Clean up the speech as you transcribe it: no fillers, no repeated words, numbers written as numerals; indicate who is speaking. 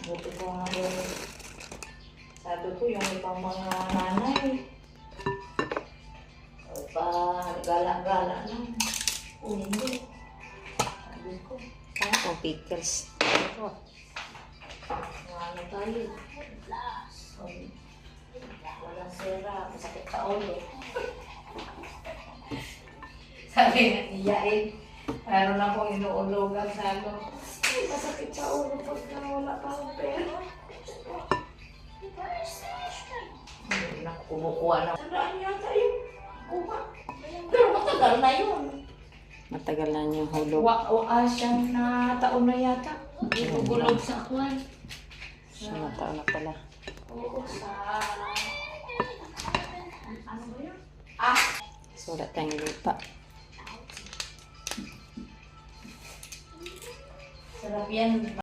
Speaker 1: Buti ko nga yun. Sabi ko yung ibang mga nanay. O pa, gala-gala lang. O hindi. Sabi ko.
Speaker 2: Oh, pickles.
Speaker 1: Ito. Ano tayo? Last. Walang sira. Masakit sa ulo. Sabi nga niya meron akong inuulogan sa ano. Masakit sa ulo pag wala pa akong pera. Hindi na kumukuha na. Sandaan yata yung kuha. Pero matagal na yun.
Speaker 2: Matagal na yung hulog.
Speaker 1: Siyang na taon na yata. Gulog sa kwan.
Speaker 2: Siya na taon na pala.
Speaker 1: Oo, sa... Ano ba yun?
Speaker 2: Sulat tayong lupa.
Speaker 1: Sarap yan.